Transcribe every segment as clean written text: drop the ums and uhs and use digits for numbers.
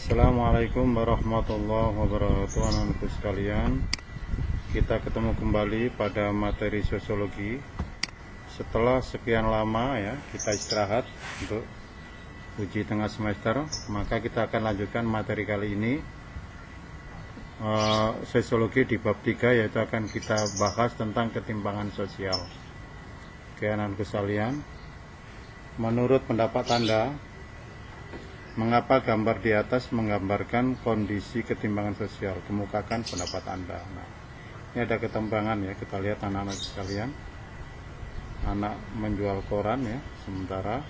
Assalamualaikum warahmatullahi wabarakatuh, anak-anakku sekalian. Kita ketemu kembali pada materi sosiologi. Setelah sekian lama ya kita istirahat untuk uji tengah semester, maka kita akan lanjutkan materi kali ini, sosiologi di bab 3, yaitu akan kita bahas tentang ketimpangan sosial. Oke, anak-anakku sekalian, menurut pendapat Anda, mengapa gambar di atas menggambarkan kondisi ketimpangan sosial? Kemukakan pendapat Anda. Nah, ini ada ketimpangan ya, kita lihat anak-anak sekalian. Anak menjual koran ya, sementara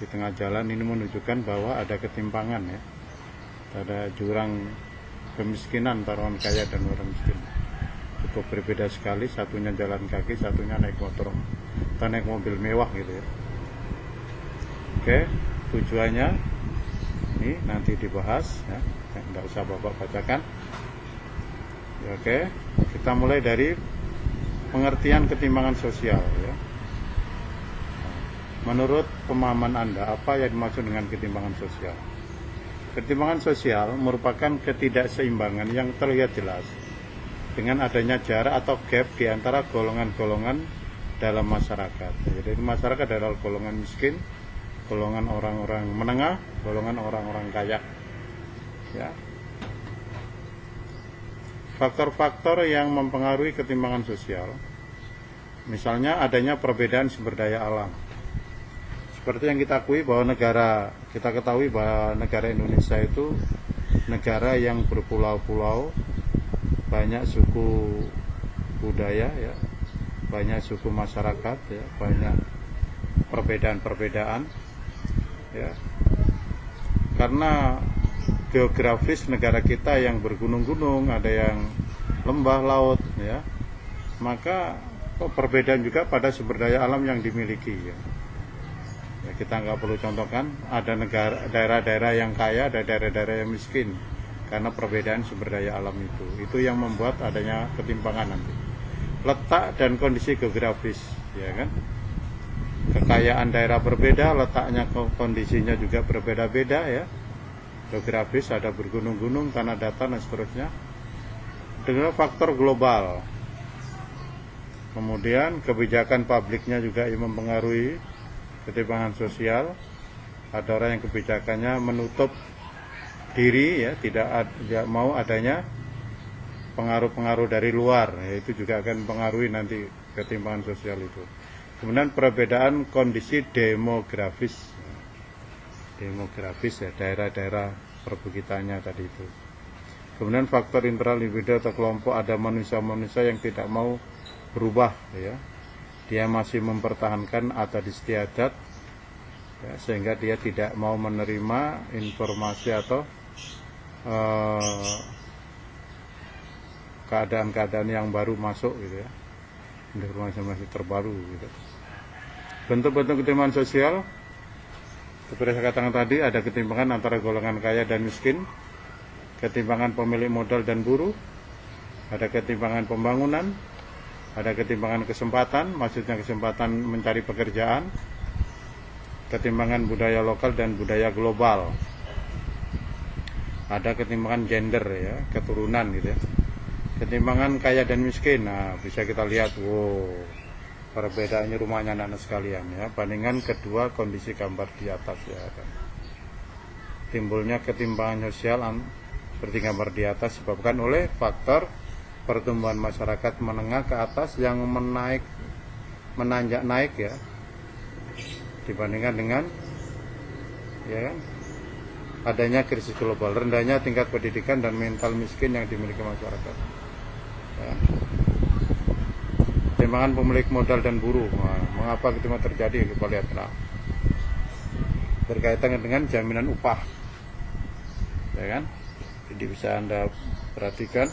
di tengah jalan ini menunjukkan bahwa ada ketimpangan ya. Ada jurang kemiskinan antara orang kaya dan orang miskin. Cukup berbeda sekali, satunya jalan kaki, satunya naik motor atau naik mobil mewah gitu ya. Oke, tujuannya ini nanti dibahas ya, tidak usah Bapak bacakan ya. Oke, kita mulai dari pengertian ketimpangan sosial ya. Menurut pemahaman Anda, apa yang dimaksud dengan ketimpangan sosial? Ketimpangan sosial merupakan ketidakseimbangan yang terlihat jelas dengan adanya jarak atau gap di antara golongan-golongan dalam masyarakat. Jadi masyarakat adalah golongan miskin, golongan orang-orang menengah, golongan orang-orang kaya ya. Faktor-faktor yang mempengaruhi ketimpangan sosial, misalnya adanya perbedaan sumber daya alam. Seperti yang kita ketahui bahwa negara Indonesia itu negara yang berpulau-pulau, banyak suku budaya ya, banyak suku masyarakat ya, banyak perbedaan-perbedaan ya. Karena geografis negara kita yang bergunung-gunung, ada yang lembah laut ya, maka perbedaan juga pada sumber daya alam yang dimiliki ya. Ya, kita nggak perlu contohkan, ada daerah-daerah yang kaya, ada daerah-daerah yang miskin karena perbedaan sumber daya alam itu yang membuat adanya ketimpangan nanti. Letak dan kondisi geografis ya kan, kekayaan daerah berbeda, letaknya kondisinya juga berbeda-beda ya. Geografis ada bergunung-gunung, tanah datar dan seterusnya. Dengan faktor global. Kemudian kebijakan publiknya juga yang mempengaruhi ketimpangan sosial. Ada orang yang kebijakannya menutup diri ya, tidak mau adanya pengaruh-pengaruh dari luar ya, itu juga akan mempengaruhi nanti ketimpangan sosial itu. Kemudian perbedaan kondisi demografis ya, daerah-daerah perbukitannya tadi itu. Kemudian faktor internal individu atau kelompok, ada manusia-manusia yang tidak mau berubah ya, dia masih mempertahankan adat istiadat ya, sehingga dia tidak mau menerima informasi atau keadaan-keadaan yang baru masuk gitu ya, informasi terbaru gitu. Bentuk-bentuk ketimpangan sosial seperti saya katakan tadi, ada ketimpangan antara golongan kaya dan miskin, ketimpangan pemilik modal dan buruh, ada ketimpangan pembangunan, ada ketimpangan kesempatan, maksudnya kesempatan mencari pekerjaan, ketimpangan budaya lokal dan budaya global, ada ketimpangan gender ya, keturunan gitu ya, ketimpangan kaya dan miskin. Nah, bisa kita lihat, perbedaannya rumahnya anak-anak sekalian ya, bandingkan kedua kondisi gambar di atas ya kan. Timbulnya ketimpangan sosial seperti gambar di atas disebabkan oleh faktor pertumbuhan masyarakat menengah ke atas yang menanjak naik ya, dibandingkan dengan ya kan, adanya krisis global, rendahnya tingkat pendidikan dan mental miskin yang dimiliki masyarakat ya. Ketimpangan pemilik modal dan buruh. Nah, mengapa ketimpangan terjadi? Kita lihat berkaitan dengan jaminan upah ya kan, jadi bisa Anda perhatikan.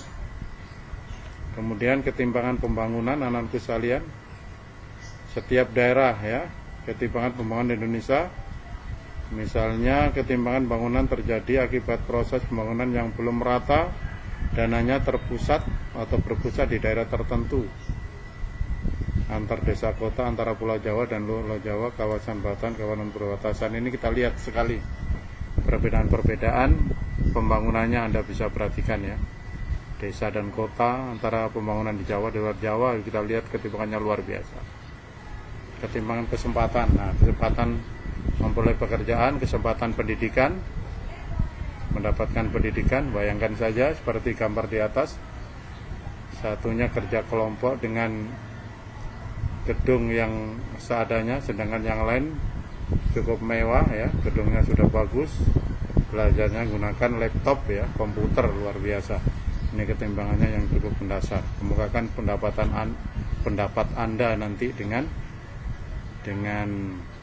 Kemudian ketimpangan pembangunan, anak-anakku sekalian, setiap daerah ya, ketimpangan pembangunan di Indonesia, misalnya ketimpangan bangunan terjadi akibat proses pembangunan yang belum merata, dananya terpusat atau berpusat di daerah tertentu, antar desa kota, antara Pulau Jawa dan Luar Jawa, kawasan Batan, kawasan perbatasan. Ini kita lihat sekali perbedaan-perbedaan pembangunannya Anda bisa perhatikan ya, desa dan kota, antara pembangunan di Jawa dan luar Jawa, kita lihat ketimpangannya luar biasa. Ketimpangan kesempatan, nah kesempatan memperoleh pekerjaan, kesempatan pendidikan, mendapatkan pendidikan, bayangkan saja seperti gambar di atas, satunya kerja kelompok dengan gedung yang seadanya, sedangkan yang lain cukup mewah ya, gedungnya sudah bagus, belajarnya gunakan laptop ya, komputer, luar biasa. Ini ketimbangannya yang cukup mendasar. Kemukakan pendapat Anda nanti dengan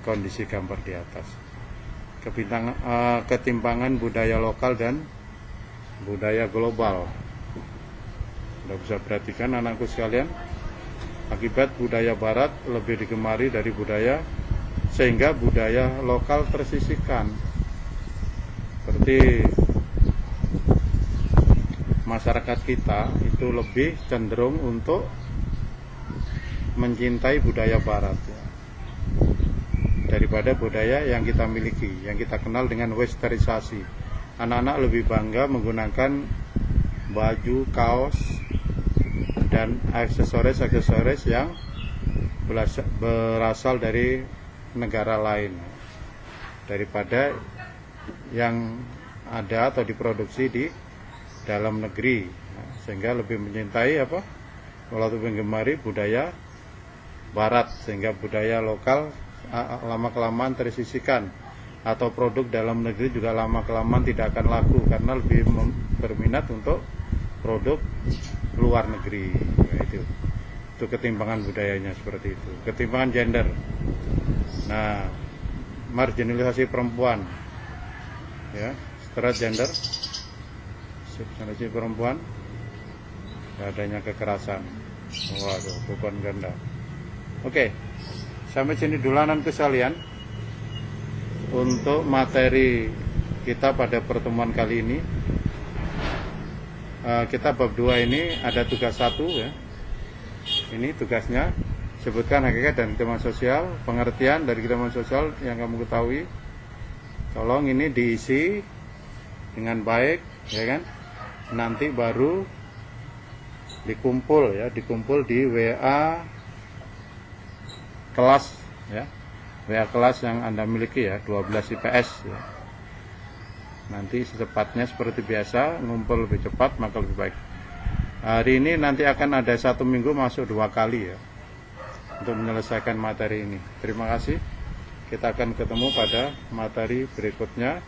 kondisi gambar di atas. Ketimpangan budaya lokal dan budaya global. Anda bisa perhatikan anakku sekalian, akibat budaya barat lebih digemari dari budaya, sehingga budaya lokal tersisihkan. Seperti masyarakat kita itu lebih cenderung untuk mencintai budaya barat ya, daripada budaya yang kita miliki, yang kita kenal dengan westernizasi. Anak-anak lebih bangga menggunakan baju, kaos, dan aksesoris-aksesoris yang berasal dari negara lain daripada yang ada atau diproduksi di dalam negeri. Sehingga lebih mencintai lebih menggemari budaya barat, sehingga budaya lokal lama-kelamaan tersisihkan, atau produk dalam negeri juga lama-kelamaan tidak akan laku karena lebih berminat untuk produk luar negeri. Itu ketimpangan budayanya seperti itu. Ketimpangan gender. Nah, marginalisasi perempuan ya, setelah gender, marginalisasi perempuan, adanya kekerasan, waduh, beban ganda. Oke, sampai sini dulu anakku sekalian untuk materi kita pada pertemuan kali ini. Kita bab 2 ini ada tugas 1 ya. Ini tugasnya, sebutkan hakikat dan ketimpangan sosial, pengertian dari ketimpangan sosial yang kamu ketahui. Tolong ini diisi dengan baik ya kan. Nanti baru dikumpul di WA kelas ya. WA kelas yang Anda miliki ya, 12 IPS ya. Nanti secepatnya seperti biasa, ngumpul lebih cepat maka lebih baik. Hari ini nanti akan ada 1 minggu masuk 2 kali ya, untuk menyelesaikan materi ini. Terima kasih. Kita akan ketemu pada materi berikutnya.